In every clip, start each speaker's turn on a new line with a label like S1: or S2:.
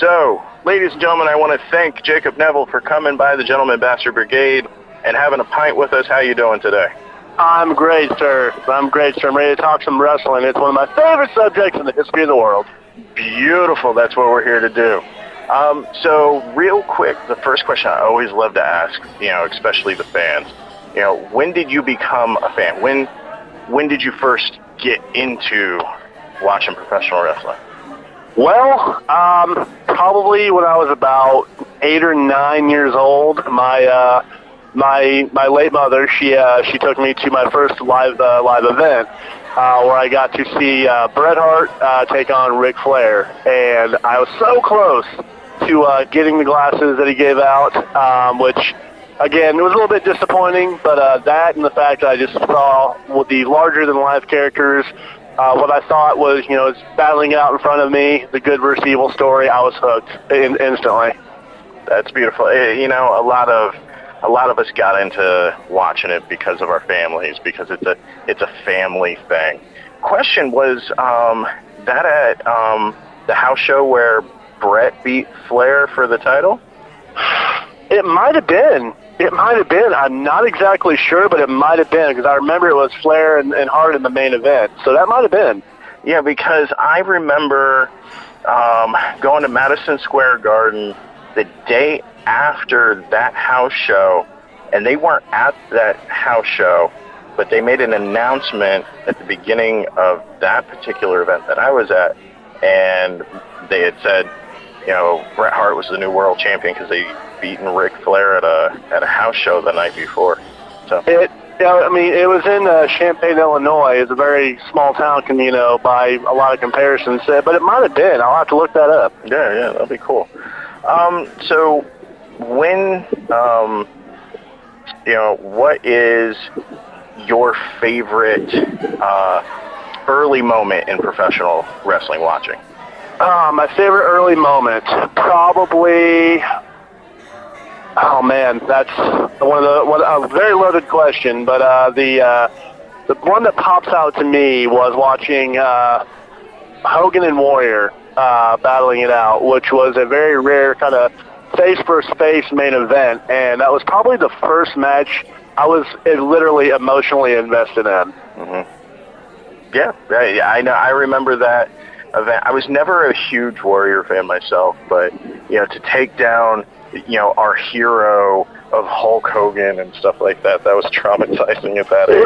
S1: So, ladies and gentlemen, I want to thank Jacob Neville for coming by the Gentleman Bastard Brigade and having a pint with us. How you doing today?
S2: I'm great, sir. I'm ready to talk some wrestling. It's one of my favorite subjects in the history of the world.
S1: Beautiful. That's what we're here to do. So, real quick, the first question I always love to ask, especially the fans, when did you become a fan? When did you first get into watching professional wrestling?
S2: Well, probably when I was about 8 or 9 years old. My late mother, she took me to my first live event where I got to see Bret Hart take on Ric Flair, and I was so close to getting the glasses that he gave out, which again it was a little bit disappointing. But that and the fact that I just saw with the larger than life characters. What I thought was, battling out in front of me, the good versus evil story. I was hooked instantly.
S1: That's beautiful. A lot of us got into watching it because of our families, because it's a family thing. Question was that at the house show where Bret beat Flair for the title?
S2: It might have been. I'm not exactly sure, but it might have been, because I remember it was Flair and Hart in the main event. So that might have been.
S1: Yeah, because I remember going to Madison Square Garden the day after that house show, and they weren't at that house show, but they made an announcement at the beginning of that particular event that I was at, and they had said, Bret Hart was the new world champion because they beaten Ric Flair at a house show the night before. So
S2: it was in Champaign, Illinois. It's a very small town, by a lot of comparisons. But it might have been. I'll have to look that up.
S1: Yeah, that'll be cool. So when what is your favorite early moment in professional wrestling watching?
S2: My favorite early moment, probably. Oh man, that's a very loaded question. But the one that pops out to me was watching Hogan and Warrior battling it out, which was a very rare kind of face versus face main event, and that was probably the first match I was literally emotionally invested in.
S1: Mm-hmm. Yeah, I know. I remember that event. I was never a huge Warrior fan myself, but to take down our hero of Hulk Hogan and stuff like that was traumatizing at that age.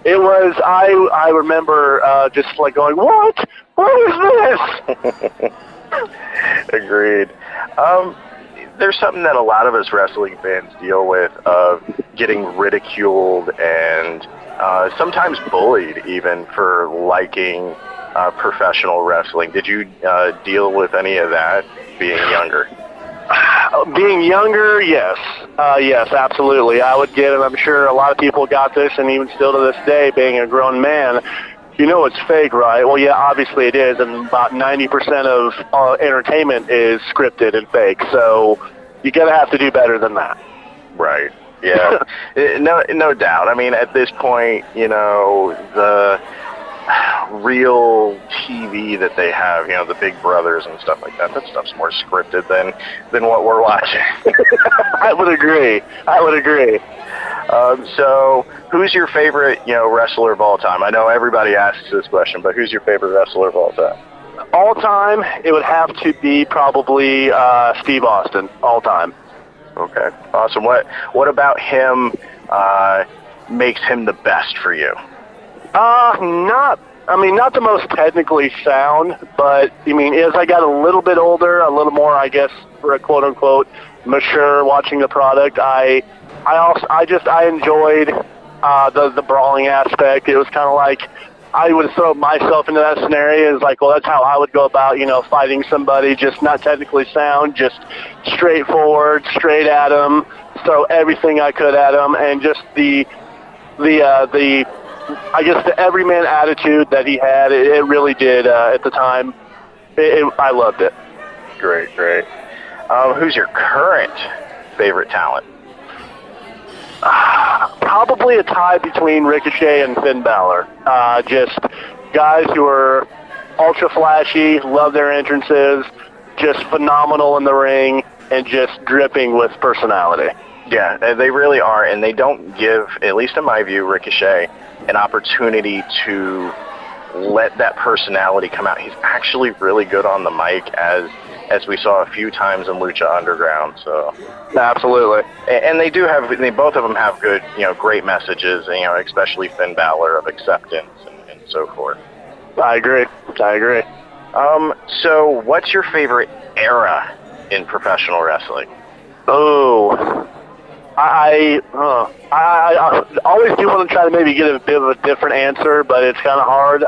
S2: It was. I remember just like going, what is this?
S1: Agreed. There's something that a lot of us wrestling fans deal with, of getting ridiculed and sometimes bullied even for liking professional wrestling. Did you deal with any of that being younger?
S2: Being younger, yes. Yes, absolutely. I would get, and I'm sure a lot of people got this, and even still to this day, being a grown man, it's fake, right? Well, yeah, obviously it is, and about 90% of entertainment is scripted and fake, so you gotta have to do better than that.
S1: Right. Yeah. No doubt. I mean, at this point, the real TV that they have, the Big Brothers and stuff like that stuff's more scripted than what we're watching.
S2: I would agree.
S1: So who's your favorite, wrestler of all time? I know everybody asks this question, but who's your favorite wrestler of all time?
S2: All time, it would have to be probably Steve Austin, all time.
S1: Okay, awesome. What about him makes him the best for you?
S2: Not the most technically sound, but as I got a little bit older, a little more, I guess, for a quote unquote mature watching the product, I enjoyed the brawling aspect. It was kind of like I would throw myself into that scenario. It's like, well, that's how I would go about, fighting somebody, just not technically sound, just straightforward, straight at them, throw everything I could at them, and just the everyman attitude that he had, it really did at the time. I loved it.
S1: Great. Who's your current favorite talent?
S2: Probably a tie between Ricochet and Finn Balor. Just guys who are ultra flashy, love their entrances, just phenomenal in the ring and just dripping with personality.
S1: Yeah, they really are, and they don't give, at least in my view, Ricochet an opportunity to let that personality come out. He's actually really good on the mic, as we saw a few times in Lucha Underground. So
S2: absolutely,
S1: and they both of them have good, great messages, especially Finn Balor of acceptance and so forth.
S2: I agree.
S1: So what's your favorite era in professional wrestling?
S2: Oh, I always do want to try to maybe get a bit of a different answer, but it's kind of hard.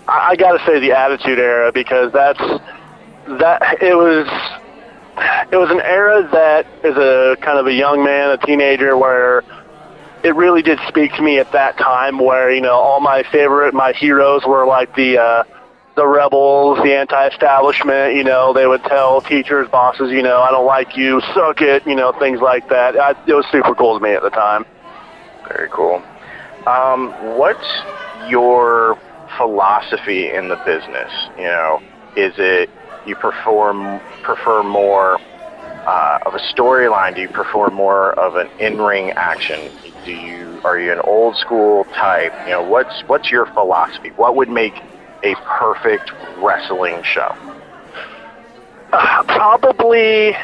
S2: I got to say the Attitude Era, because it was an era that, as a kind of a young man, a teenager, where it really did speak to me at that time, where all my heroes were like the rebels, the anti-establishment. They would tell teachers, bosses, I don't like you, suck it, things like that. It was super cool to me at the time.
S1: Very cool. What's your philosophy in the business? Is it you prefer more of a storyline? Do you prefer more of an in-ring action? Are you an old school type? What's your philosophy? What would make a perfect wrestling show?
S2: Probably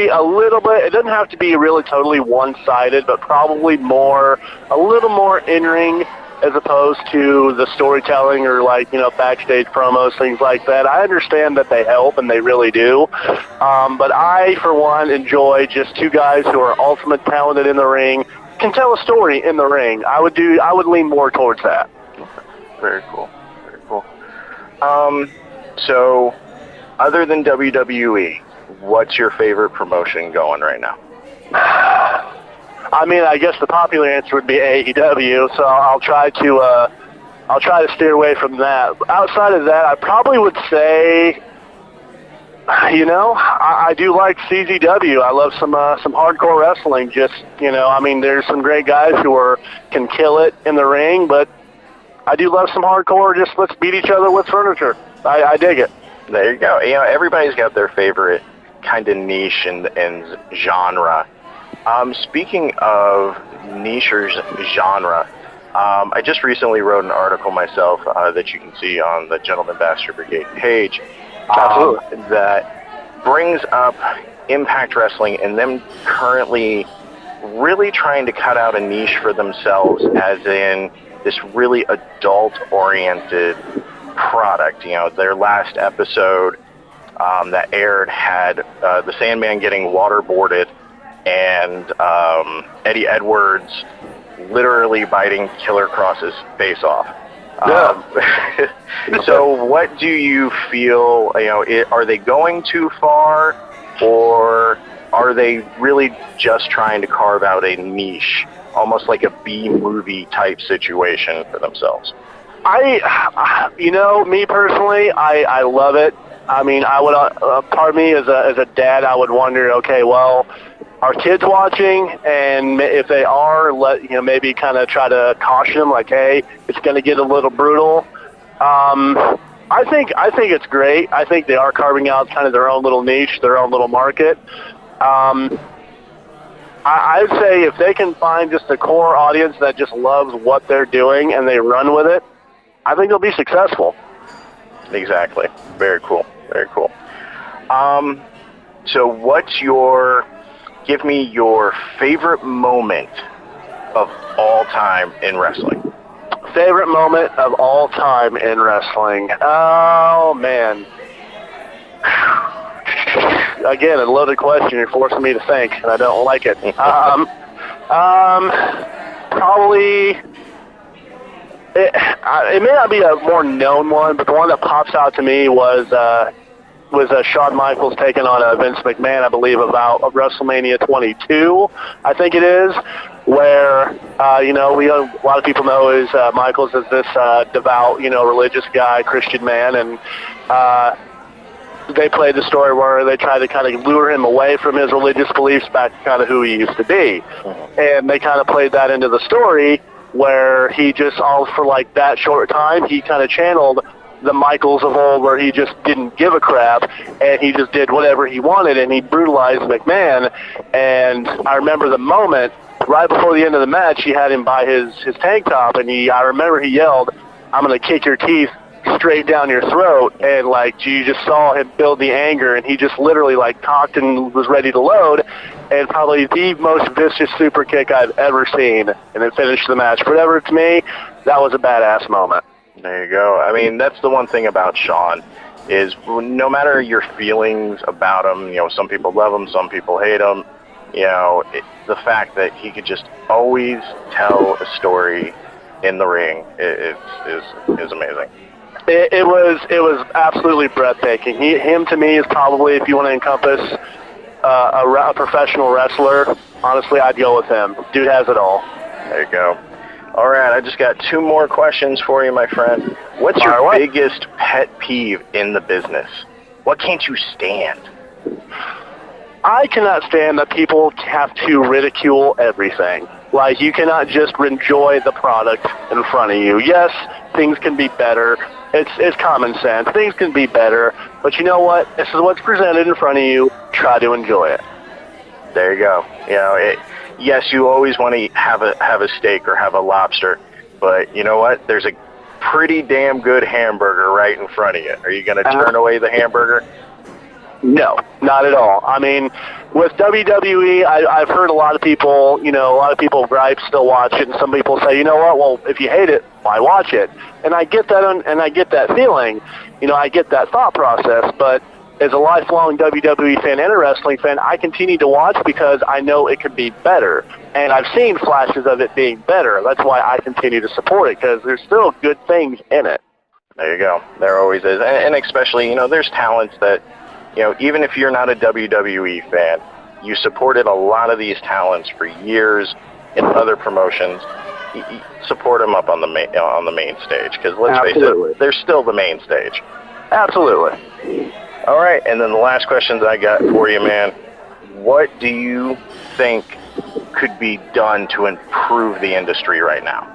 S2: a little bit. It doesn't have to be really totally one-sided, but probably a little more in-ring as opposed to the storytelling or backstage promos, things like that. I understand that they help, and they really do. But I, for one, enjoy just two guys who are ultimate talented in the ring, can tell a story in the ring. I would lean more towards that.
S1: Very cool. So, other than WWE, what's your favorite promotion going right now?
S2: I mean, I guess the popular answer would be AEW, so I'll try to steer away from that. Outside of that, I probably would say, I do like CZW. I love some hardcore wrestling. There's some great guys who can kill it in the ring, but I do love some hardcore. Just let's beat each other with furniture. I dig it.
S1: There you go. Everybody's got their favorite kind of niche and genre. Speaking of niche or genre, I just recently wrote an article myself that you can see on the Gentleman Bastard Brigade page. That brings up Impact Wrestling and them currently really trying to cut out a niche for themselves, as in this really adult-oriented product. Their last episode that aired had the Sandman getting waterboarded and Eddie Edwards literally biting Killer Cross's face off. So what do you feel, are they going too far, or are they really just trying to carve out a niche, almost like a B-movie type situation for themselves? Me personally, I love it. I mean, I would, part of me as a dad, I would wonder, okay, well, are kids watching? And if they are, maybe kind of try to caution them, like, hey, it's going to get a little brutal. I think it's great. I think they are carving out kind of their own little niche, their own little market. I would say if they can find just a core audience that just loves what they're doing and they run with it, I think they'll be successful. Exactly. Very cool. So give me your favorite moment of all time in wrestling.
S2: Favorite moment of all time in wrestling? Oh, man. Again, a loaded question. You're forcing me to think, and I don't like it. Probably... It may not be a more known one, but the one that pops out to me was Shawn Michaels taking on Vince McMahon, I believe, about WrestleMania 22, I think it is, where, a lot of people know Michaels is this devout, religious guy, Christian man, and they played the story where they tried to kind of lure him away from his religious beliefs back to kind of who he used to be. And they kind of played that into the story, where he just, all for like that short time, he kind of channeled the Michaels of old where he just didn't give a crap and he just did whatever he wanted and he brutalized McMahon. And I remember the moment right before the end of the match, he had him by his tank top, and I remember he yelled, "I'm going to kick your teeth straight down your throat," and like you just saw him build the anger, and he just literally like cocked and was ready to load, and probably the most vicious super kick I've ever seen, and it finished the match. Whatever, to me, that was a badass moment.
S1: There you go. I mean, that's the one thing about Sean is no matter your feelings about him, you know, some people love him, some people hate him, you know, the fact that he could just always tell a story in the ring is amazing.
S2: It was absolutely breathtaking. Him to me is probably, if you want to encompass a professional wrestler, honestly, I'd go with him. Dude has it all.
S1: There you go. All right, I just got 2 more questions for you, my friend. What's your biggest pet peeve in the business? What can't you stand?
S2: I cannot stand that people have to ridicule everything. Like, you cannot just enjoy the product in front of you. Yes, things can be better. It's common sense. Things can be better. But you know what? This is what's presented in front of you. Try to enjoy it.
S1: There you go. You know, yes, you always want to have a steak or have a lobster, but you know what? There's a pretty damn good hamburger right in front of you. Are you going to turn away the hamburger?
S2: No, not at all. I mean, with WWE, I've heard a lot of people, gripe, still watch it, and some people say, you know what? Well, if you hate it, why watch it? And I get that, and I get that feeling. You know, I get that thought process, but as a lifelong WWE fan and a wrestling fan, I continue to watch because I know it could be better. And I've seen flashes of it being better. That's why I continue to support it, because there's still good things in it.
S1: There you go. There always is. And especially, you know, there's talents that, you know, even if you're not a WWE fan, you supported a lot of these talents for years in other promotions. You support them up on the main stage, because let's face it, they're still the main stage.
S2: Absolutely.
S1: All right, and then the last questions I got for you, man. What do you think could be done to improve the industry right now?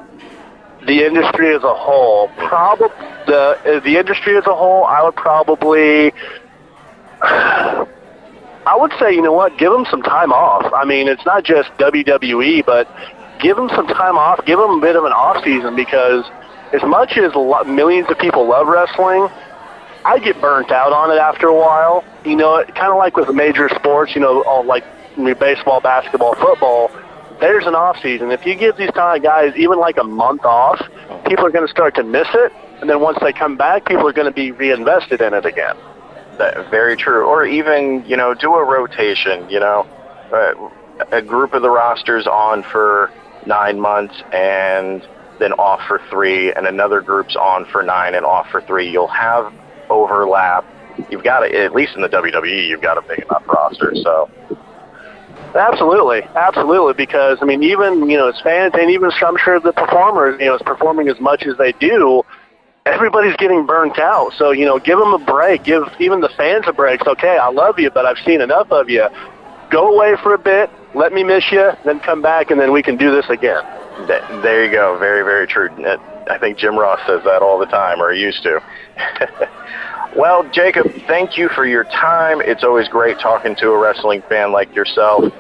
S2: The industry as a whole, the industry as a whole, I would say, you know what, give them some time off. I mean, it's not just WWE, but give them some time off. Give them a bit of an off season, because as much as millions of people love wrestling, I get burnt out on it after a while. You know, kind of like with major sports, you know, like baseball, basketball, football, there's an off season. If you give these kind of guys even like a month off, people are going to start to miss it. And then once they come back, people are going to be reinvested in it again.
S1: Very true. Or even, you know, do a rotation, you know, a group of the rosters on for 9 months and then off for 3, and another group's on for 9 and off for 3. You'll have overlap. You've got to, at least in the WWE, you've got a big enough roster. So absolutely, because I mean, even, you know, as fans, and even I'm sure the performers, you know, is performing as much as they do, everybody's getting burnt out. So, you know, give them a break. Give even the fans a break. It's okay, I love you, but I've seen enough of you. Go away for a bit, let me miss you, then come back, and then we can do this again. There you go. Very, very true. I think Jim Ross says that all the time, or he used to. Well, Jacob, thank you for your time. It's always great talking to a wrestling fan like yourself.